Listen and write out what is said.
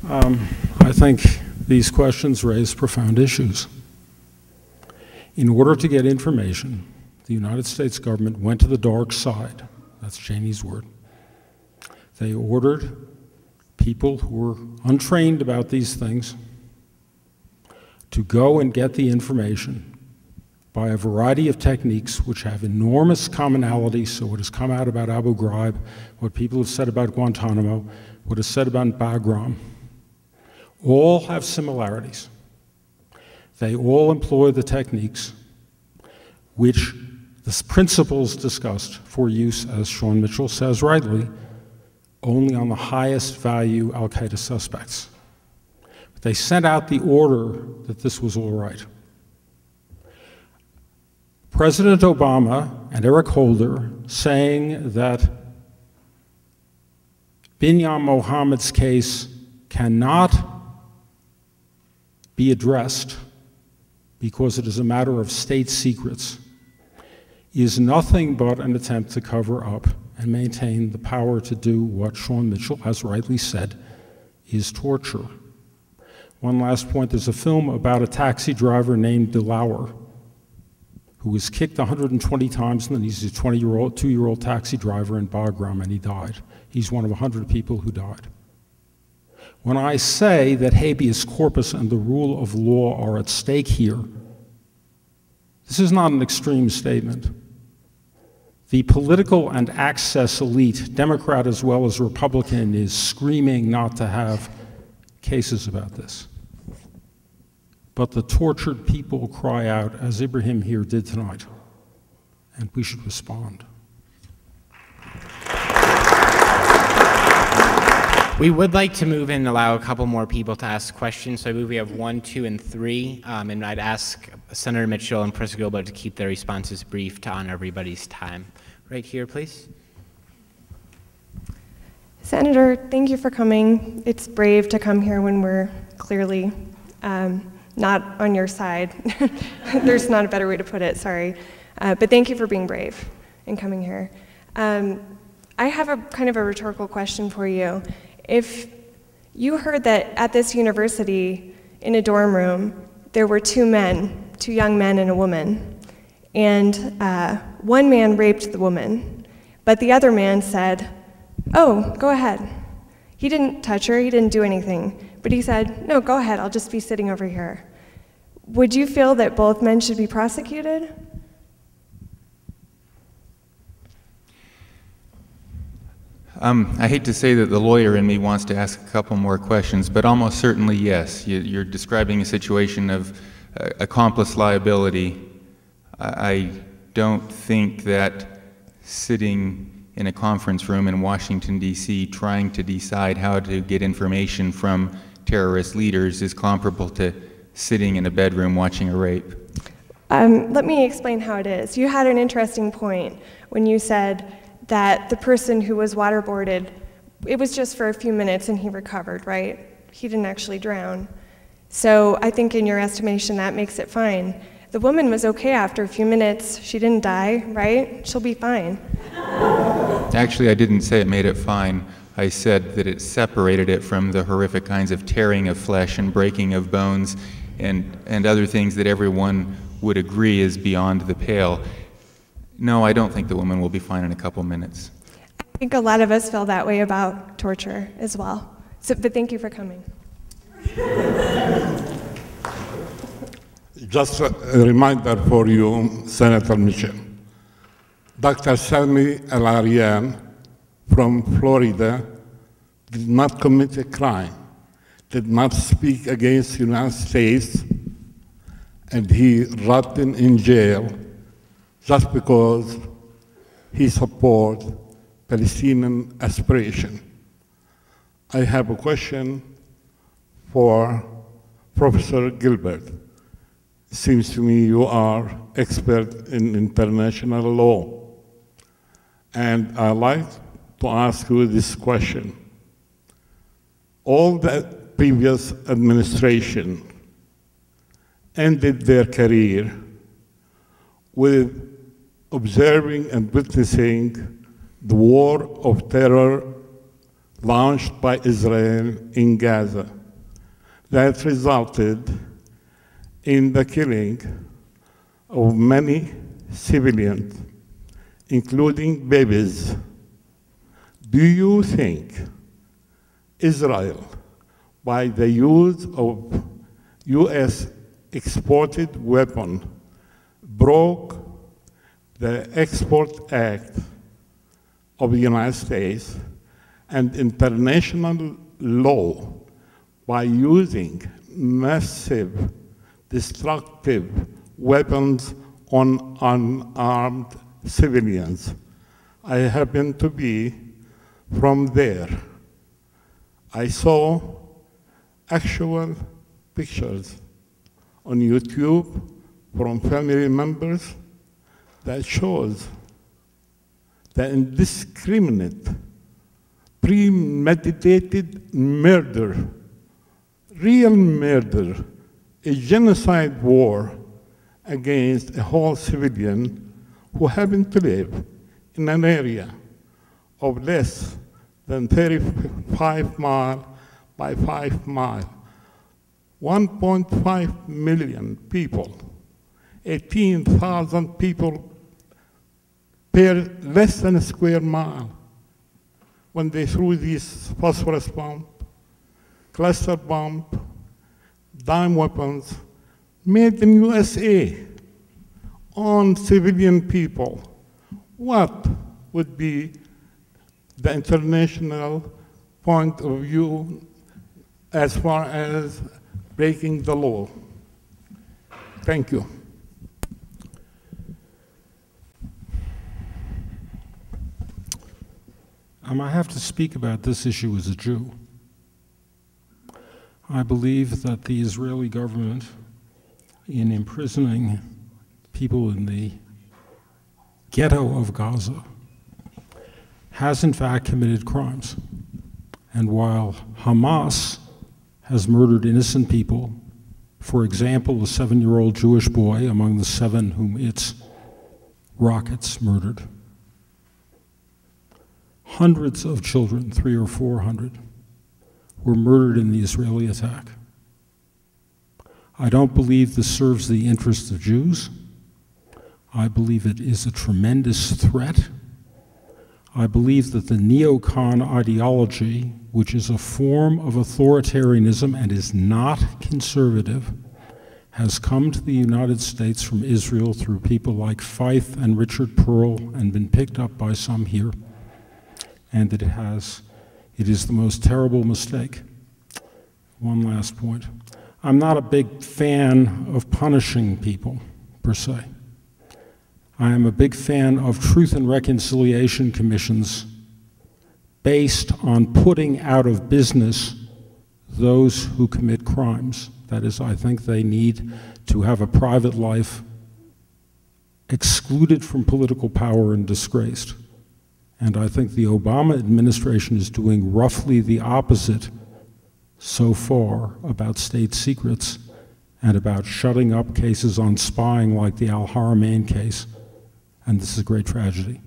I think these questions raise profound issues. In order to get information, the United States government went to the dark side. That's Cheney's word. They ordered people who were untrained about these things to go and get the information by a variety of techniques which have enormous commonalities. So what has come out about Abu Ghraib, what people have said about Guantanamo, what is said about Bagram, all have similarities. They all employ the techniques which the principles discussed for use, as Shawn Mitchell says rightly, only on the highest value al-Qaeda suspects. But they sent out the order that this was all right. President Obama and Eric Holder saying that Binyam Mohammed's case cannot be addressed because it is a matter of state secrets is nothing but an attempt to cover up and maintain the power to do what Shawn Mitchell has rightly said is torture. One last point, there's a film about a taxi driver named DeLauer who was kicked 120 times, and then he's a 2-year-old taxi driver in Bagram, and he died. He's one of 100 people who died. When I say that habeas corpus and the rule of law are at stake here, this is not an extreme statement. The political and access elite, Democrat as well as Republican, is screaming not to have cases about this. But the tortured people cry out, as Ibrahim here did tonight, and we should respond. We would like to move in and allow a couple more people to ask questions. So I believe we have 1, 2, and 3. And I'd ask Senator Mitchell and Professor Gilbert to keep their responses brief to honor everybody's time. Right here, please. Senator, thank you for coming. It's brave to come here when we're clearly not on your side. There's not a better way to put it, sorry. But thank you for being brave and coming here. I have a kind of a rhetorical question for you. If you heard that at this university, in a dorm room, there were 2 young men and a woman, and one man raped the woman, but the other man said, "Oh, go ahead." He didn't touch her, he didn't do anything, but he said, "No, go ahead, I'll just be sitting over here." Would you feel that both men should be prosecuted? I hate to say that the lawyer in me wants to ask a couple more questions, but almost certainly yes. You're describing a situation of accomplice liability. I don't think that sitting in a conference room in Washington, D.C., trying to decide how to get information from terrorist leaders is comparable to sitting in a bedroom watching a rape. Let me explain how it is. You had an interesting point when you said that the person who was waterboarded, it was just for a few minutes and he recovered, right? He didn't actually drown. So I think in your estimation that makes it fine. The woman was okay after a few minutes. She didn't die, right? She'll be fine. Actually, I didn't say it made it fine. I said that it separated it from the horrific kinds of tearing of flesh and breaking of bones and other things that everyone would agree is beyond the pale. No, I don't think the woman will be fine in a couple minutes. I think a lot of us feel that way about torture as well. But thank you for coming. Just a reminder for you, Senator Mitchell. Dr. Sami El-Arian from Florida did not commit a crime, did not speak against the United States, and he rotted in jail just because he supports Palestinian aspiration. I have a question for Professor Gilbert. It seems to me you are expert in international law. And I'd like to ask you this question. All the previous administration ended their career with observing and witnessing the war of terror launched by Israel in Gaza that resulted in the killing of many civilians, including babies. Do you think Israel, by the use of US exported weapons, broke the Export Act of the United States and international law by using massive destructive weapons on unarmed civilians? I happen to be from there. I saw actual pictures on YouTube from family members that shows the indiscriminate, premeditated murder, real murder, a genocide war against a whole civilian who happened to live in an area of less than 35 miles by 5 miles. 1.5 million people, 18,000 people per less than a square mile. When they threw these phosphorus bomb, cluster bomb, dime weapons, made in USA on civilian people, what would be the international point of view as far as breaking the law? Thank you. I have to speak about this issue as a Jew. I believe that the Israeli government, in imprisoning people in the ghetto of Gaza, has in fact committed crimes. And while Hamas has murdered innocent people, for example, a 7-year-old Jewish boy among the 7 whom its rockets murdered, hundreds of children, 300 or 400, were murdered in the Israeli attack. I don't believe this serves the interests of Jews. I believe it is a tremendous threat. I believe that the neocon ideology, which is a form of authoritarianism and is not conservative, has come to the United States from Israel through people like Feith and Richard Pearl and been picked up by some here. And it is the most terrible mistake. One last point. I'm not a big fan of punishing people, per se. I am a big fan of truth and reconciliation commissions based on putting out of business those who commit crimes. That is, I think they need to have a private life excluded from political power and disgraced. And I think the Obama administration is doing roughly the opposite so far about state secrets and about shutting up cases on spying like the Al-Haramain case. And this is a great tragedy.